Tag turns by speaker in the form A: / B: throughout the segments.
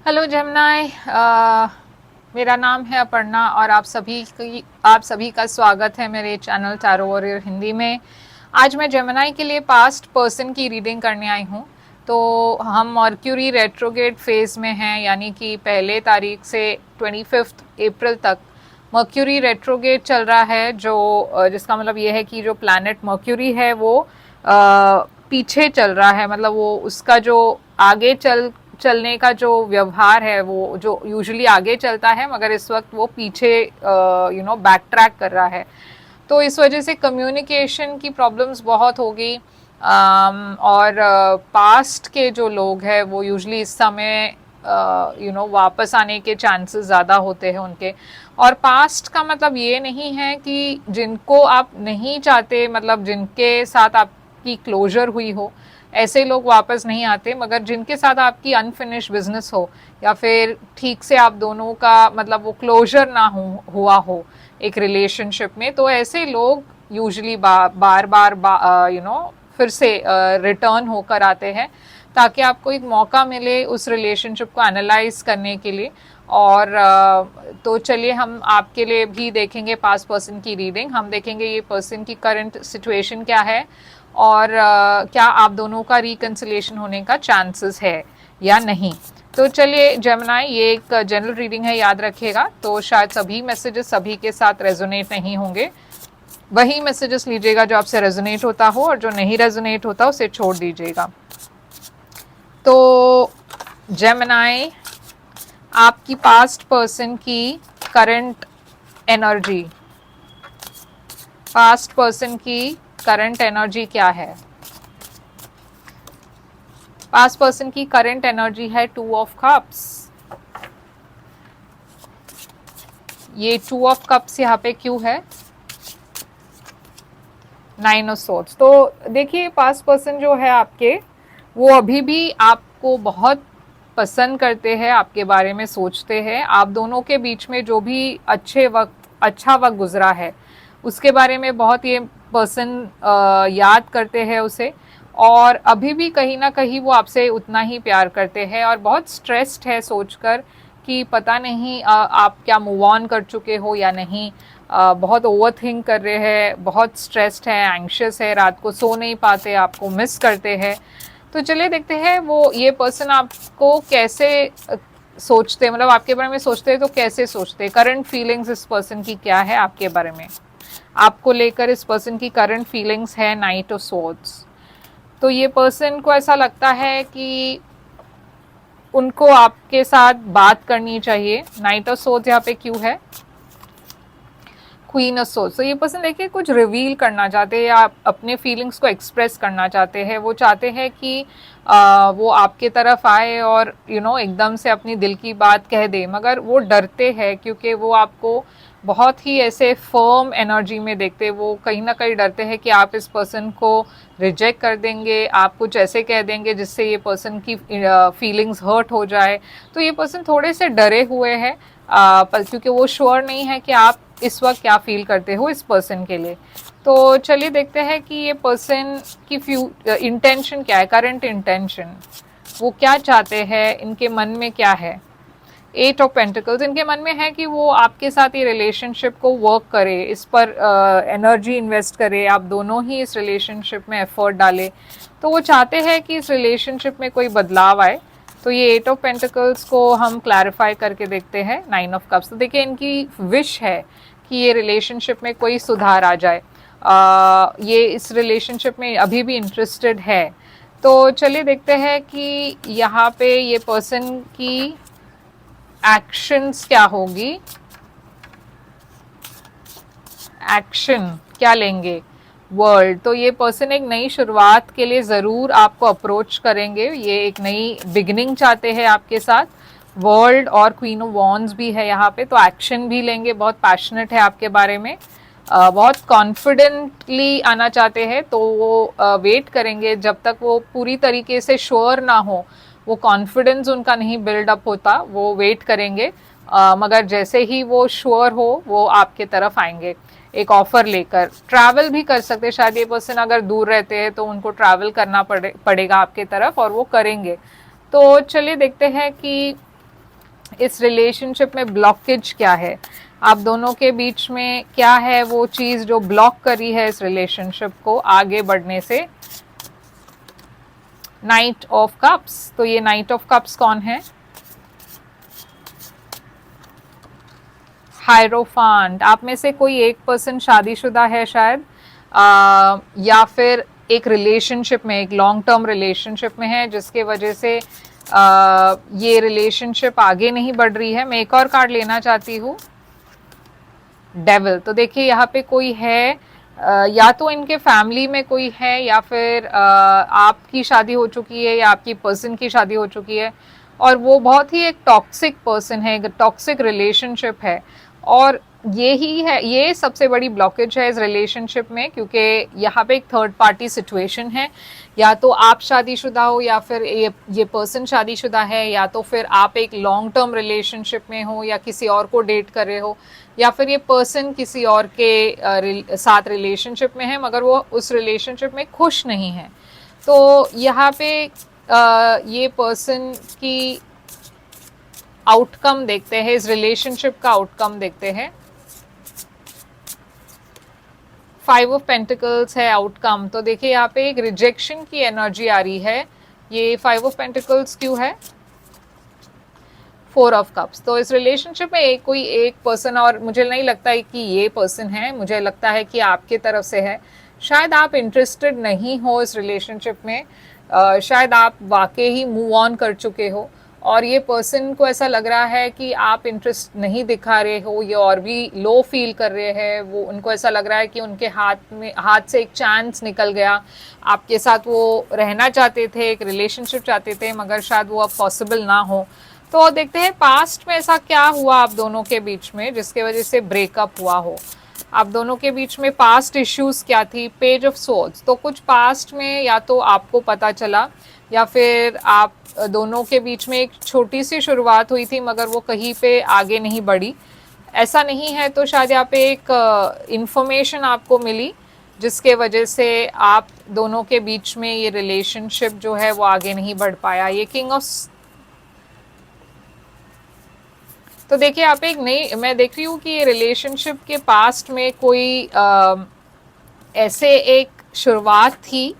A: Hello Gemini. मेरा नाम है अपर्णा और आप सभी का स्वागत है मेरे चैनल टैरो वॉरियर हिंदी में। आज मैं जमुनाई के लिए पास्ट पर्सन की रीडिंग करने आई हूँ। तो हम मर्क्यूरी रेट्रोगेट फेज में हैं, यानी कि पहले तारीख से 25 अप्रैल तक मर्क्यूरी रेट्रोगेट चल रहा है, जो जिसका मतलब ये है कि जो प्लैनेट मर्क्यूरी है वो पीछे चल रहा है। मतलब वो उसका जो आगे चलने का जो व्यवहार है वो जो यूजुअली आगे चलता है, मगर इस वक्त वो पीछे बैक ट्रैक कर रहा है। तो इस वजह से कम्युनिकेशन की प्रॉब्लम्स बहुत होगी। और पास्ट के जो लोग हैं वो यूजुअली इस समय वापस आने के चांसेस ज़्यादा होते हैं उनके। और पास्ट का मतलब ये नहीं है कि जिनको आप नहीं चाहते, मतलब जिनके साथ आपकी क्लोजर हुई हो, ऐसे लोग वापस नहीं आते, मगर जिनके साथ आपकी अनफिनिश बिजनेस हो या फिर ठीक से आप दोनों का मतलब वो क्लोजर ना हुआ हो एक रिलेशनशिप में, तो ऐसे लोग यूजुअली बार बार फिर से रिटर्न होकर आते हैं, ताकि आपको एक मौका मिले उस रिलेशनशिप को एनालाइज करने के लिए। और तो चलिए हम आपके लिए भी देखेंगे पास्ट पर्सन की रीडिंग। हम देखेंगे ये पर्सन की करंट सिचुएशन क्या है और क्या आप दोनों का रिकंसिलिएशन होने का चांसेस है या नहीं। तो चलिए जमुनाई, ये एक जनरल रीडिंग है, याद रखिएगा। तो शायद सभी मैसेजेस सभी के साथ रेजोनेट नहीं होंगे। वही मैसेजेस लीजिएगा जो आपसे रेजोनेट होता हो, और जो नहीं रेजोनेट होता उसे छोड़ दीजिएगा। तो जेमिनाई, आपकी पास्ट पर्सन की करंट एनर्जी, पास्ट पर्सन की करंट एनर्जी क्या है? पास्ट पर्सन की करंट एनर्जी है 2 ऑफ कप्स। ये 2 ऑफ कप्स यहाँ पे क्यों है? 9 ऑफ सोर्ड्स। तो देखिए, पास्ट पर्सन जो है आपके, वो अभी भी आपको बहुत पसंद करते हैं, आपके बारे में सोचते हैं। आप दोनों के बीच में जो भी अच्छा वक्त गुजरा है उसके बारे में बहुत ये पर्सन याद करते हैं उसे। और अभी भी कहीं ना कहीं वो आपसे उतना ही प्यार करते हैं, और बहुत स्ट्रेस्ड है सोचकर कि पता नहीं आप क्या मूव ऑन कर चुके हो या नहीं। बहुत ओवर थिंक कर रहे हैं, बहुत स्ट्रेस्ड है, एंग्शियस है, रात को सो नहीं पाते, आपको मिस करते हैं। तो चलिए देखते हैं वो ये पर्सन आपको कैसे सोचते हैं, मतलब आपके बारे में सोचते हैं तो कैसे सोचते हैं। करंट फीलिंग्स इस पर्सन की क्या है आपके बारे में, आपको लेकर इस पर्सन की करंट फीलिंग्स है नाइट ऑफ स्वॉर्ड्स। तो ये पर्सन को ऐसा लगता है कि उनको आपके साथ बात करनी चाहिए। नाइट ऑफ स्वॉर्ड्स यहाँ पे क्यों है? Queen of swords. तो ये पर्सन देखिए कुछ रिवील करना चाहते हैं या अपने फीलिंग्स को एक्सप्रेस करना चाहते हैं। वो चाहते हैं कि वो आपके तरफ आए और एकदम से अपनी दिल की बात कह दे, मगर वो डरते हैं क्योंकि वो आपको बहुत ही ऐसे फर्म एनर्जी में देखते हैं। वो कहीं ना कहीं डरते हैं कि आप इस पर्सन को रिजेक्ट कर देंगे, आप कुछ ऐसे कह देंगे जिससे ये पर्सन की फीलिंग्स हर्ट हो जाए। तो ये पर्सन थोड़े से डरे हुए हैं क्योंकि वो श्योर नहीं है कि आप इस वक्त क्या फील करते हो इस पर्सन के लिए। तो चलिए देखते हैं कि ये पर्सन की इंटेंशन क्या है, करंट इंटेंशन, वो क्या चाहते हैं, इनके मन में क्या है। 8 ऑफ पेंटिकल्स, इनके मन में है कि वो आपके साथ ये रिलेशनशिप को वर्क करे, इस पर एनर्जी इन्वेस्ट करे, आप दोनों ही इस रिलेशनशिप में एफर्ट डाले। तो वो चाहते हैं कि इस रिलेशनशिप में कोई बदलाव आए। तो ये 8 ऑफ पेंटिकल्स को हम क्लैरिफाई करके देखते हैं 9 ऑफ कप्स। तो देखिए इनकी विश है कि ये रिलेशनशिप में कोई सुधार आ जाए। ये इस रिलेशनशिप में अभी भी इंटरेस्टेड है। तो चलिए देखते हैं कि यहाँ पे ये पर्सन की एक्शंस क्या होगी, एक्शन क्या लेंगे वर्ल्ड। तो ये पर्सन एक नई शुरुआत के लिए ज़रूर आपको अप्रोच करेंगे, ये एक नई बिगिनिंग चाहते हैं आपके साथ। वर्ल्ड और क्वीन ऑफ वॉन्ड्स भी है यहाँ पे, तो एक्शन भी लेंगे, बहुत पैशनेट है आपके बारे में, बहुत कॉन्फिडेंटली आना चाहते हैं। तो वो वेट करेंगे जब तक वो पूरी तरीके से श्योर ना हो, वो कॉन्फिडेंस उनका नहीं बिल्डअप होता, वो वेट करेंगे। मगर जैसे ही वो श्योर हो वो आपके तरफ आएंगे एक ऑफर लेकर। ट्रैवल भी कर सकते, शायद ये पर्सन अगर दूर रहते हैं तो उनको ट्रैवल करना पड़ेगा आपके तरफ, और वो करेंगे। तो चलिए देखते हैं कि इस रिलेशनशिप में ब्लॉकेज क्या है, आप दोनों के बीच में क्या है वो चीज जो ब्लॉक करी है इस रिलेशनशिप को आगे बढ़ने से। नाइट ऑफ कप्स, तो ये नाइट ऑफ कप्स कौन है? हायरोफांट। आप में से कोई एक पर्सन शादीशुदा है शायद, या फिर एक रिलेशनशिप में, एक लॉन्ग टर्म रिलेशनशिप में है, जिसके वजह से ये रिलेशनशिप आगे नहीं बढ़ रही है। मैं एक और कार्ड लेना चाहती हूँ, डेविल। तो देखिए यहाँ पे कोई है, या तो इनके फैमिली में कोई है, या फिर आपकी शादी हो चुकी है, या आपकी पर्सन की शादी हो चुकी है, और वो बहुत ही एक टॉक्सिक पर्सन है, एक टॉक्सिक रिलेशनशिप है। और ये ही है, ये सबसे बड़ी ब्लॉकेज है इस रिलेशनशिप में, क्योंकि यहाँ पे एक थर्ड पार्टी सिचुएशन है। या तो आप शादीशुदा हो, या फिर ये पर्सन शादीशुदा है, या तो फिर आप एक लॉन्ग टर्म रिलेशनशिप में हो, या किसी और को डेट कर रहे हो, या फिर ये पर्सन किसी और के साथ रिलेशनशिप में है, मगर वो उस रिलेशनशिप में खुश नहीं है। तो यहाँ पे ये पर्सन की आउटकम देखते हैं, इस रिलेशनशिप का आउटकम देखते हैं। 5 ऑफ पेंटिकल्स है आउटकम। तो देखिए यहाँ पे एक रिजेक्शन की एनर्जी आ रही है। ये 5 ऑफ पेंटिकल्स क्यों है? 4 ऑफ कप्स। तो इस रिलेशनशिप में कोई एक पर्सन, और मुझे नहीं लगता है कि ये पर्सन है, मुझे लगता है कि आपके तरफ से है। शायद आप इंटरेस्टेड नहीं हो इस रिलेशनशिप में, शायद आप वाकई ही मूव ऑन कर चुके हो, और ये पर्सन को ऐसा लग रहा है कि आप इंटरेस्ट नहीं दिखा रहे हो, ये और भी लो फील कर रहे हैं। वो, उनको ऐसा लग रहा है कि उनके हाथ से एक चांस निकल गया, आपके साथ वो रहना चाहते थे, एक रिलेशनशिप चाहते थे, मगर शायद वो अब पॉसिबल ना हो। तो देखते हैं पास्ट में ऐसा क्या हुआ आप दोनों के बीच में जिसके वजह से ब्रेकअप हुआ हो। आप दोनों के बीच में पास्ट इश्यूज क्या थी? Page of swords. तो कुछ पास्ट में या तो आपको पता चला, या फिर आप दोनों के बीच में एक छोटी सी शुरुआत हुई थी, मगर वो कहीं पे आगे नहीं बढ़ी। ऐसा नहीं है तो शायद यहाँ पे एक इंफॉर्मेशन आपको मिली, जिसके वजह से आप दोनों के बीच में ये रिलेशनशिप जो है वो आगे नहीं बढ़ पाया। ये किंग ऑफ, तो देखिए आप एक नई, मैं देख रही हूँ कि ये रिलेशनशिप के पास्ट में कोई ऐसे एक शुरुआत थी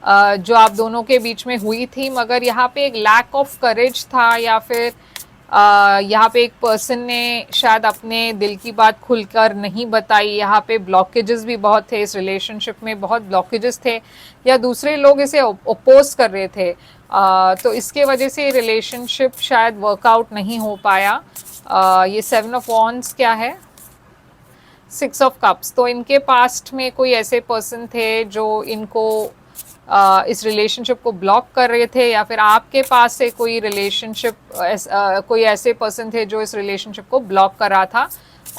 A: जो आप दोनों के बीच में हुई थी, मगर यहाँ पे एक लैक ऑफ करेज था, या फिर यहाँ पे एक पर्सन ने शायद अपने दिल की बात खुलकर नहीं बताई। यहाँ पे ब्लॉकेजेस भी बहुत थे इस रिलेशनशिप में, बहुत ब्लॉकेजेस थे, या दूसरे लोग इसे ओपोज कर रहे थे, तो इसके वजह से रिलेशनशिप शायद वर्कआउट नहीं हो पाया। ये 7 ऑफ वॉन्ड्स क्या है? 6 ऑफ कप्स। तो इनके पास्ट में कोई ऐसे पर्सन थे जो इनको इस रिलेशनशिप को ब्लॉक कर रहे थे, या फिर आपके पास से कोई रिलेशनशिप, कोई ऐसे पर्सन थे जो इस रिलेशनशिप को ब्लॉक कर रहा था,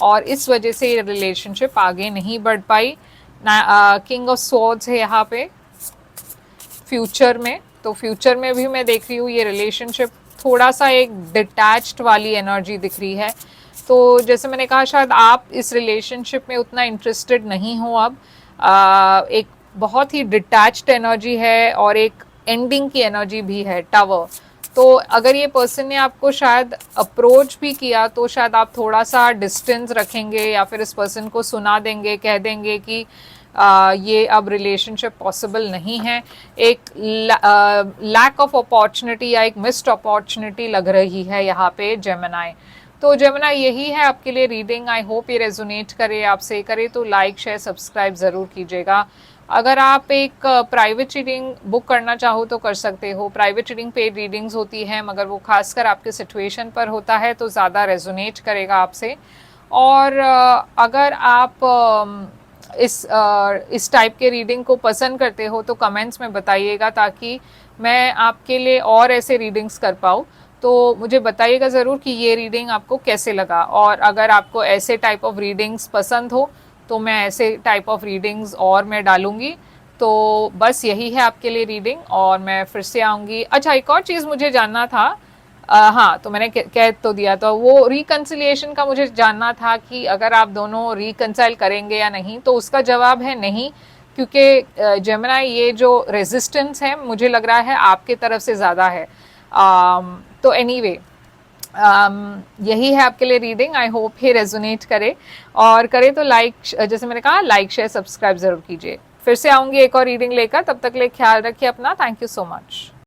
A: और इस वजह से ये रिलेशनशिप आगे नहीं बढ़ पाई। किंग ऑफ स्वॉर्ड्स है यहाँ पे फ्यूचर में। तो फ्यूचर में भी मैं देख रही हूँ ये रिलेशनशिप थोड़ा सा एक डिटैच्ड वाली एनर्जी दिख रही है। तो जैसे मैंने कहा, शायद आप इस रिलेशनशिप में उतना इंटरेस्टेड नहीं हो अब। एक बहुत ही डिटैच्ड एनर्जी है, और एक एंडिंग की एनर्जी भी है, टावर। तो अगर ये पर्सन ने आपको शायद अप्रोच भी किया, तो शायद आप थोड़ा सा डिस्टेंस रखेंगे, या फिर इस पर्सन को सुना देंगे, कह देंगे कि ये अब रिलेशनशिप पॉसिबल नहीं है। एक लैक ऑफ अपॉर्चुनिटी या एक मिस्ड अपॉर्चुनिटी लग रही है यहाँ पे जेमिनी। तो जेमिनी यही है आपके लिए रीडिंग। आई होप ये रेजोनेट करे, आपसे करे तो लाइक शेयर सब्सक्राइब ज़रूर कीजिएगा। अगर आप एक प्राइवेट रीडिंग बुक करना चाहो तो कर सकते हो। प्राइवेट रीडिंग पेड रीडिंग्स होती है, मगर वो खासकर आपके सिचुएशन पर होता है, तो ज़्यादा रेजोनेट करेगा आपसे। और अगर आप इस टाइप के रीडिंग को पसंद करते हो तो कमेंट्स में बताइएगा, ताकि मैं आपके लिए और ऐसे रीडिंग्स कर पाऊँ। तो मुझे बताइएगा ज़रूर कि ये रीडिंग आपको कैसे लगा, और अगर आपको ऐसे टाइप ऑफ रीडिंग्स पसंद हो तो मैं ऐसे टाइप ऑफ रीडिंग्स और मैं डालूँगी। तो बस यही है आपके लिए रीडिंग, और मैं फिर से आऊँगी। अच्छा, एक और चीज़ मुझे जानना था, हाँ, तो मैंने कह तो दिया, तो वो रिकन्सिलिएशन का मुझे जानना था कि अगर आप दोनों रिकन्साइल करेंगे या नहीं। तो उसका जवाब है नहीं, क्योंकि जेमिनी ये जो रेजिस्टेंस है मुझे लग रहा है आपके तरफ से ज़्यादा है। तो एनीवे, यही है आपके लिए रीडिंग। आई होप ये रेजोनेट करे, और करे तो लाइक, जैसे मैंने कहा, लाइक शेयर सब्सक्राइब जरूर कीजिए। फिर से आऊंगी एक और रीडिंग लेकर, तब तक ले ख्याल रखिए अपना। Thank you so much.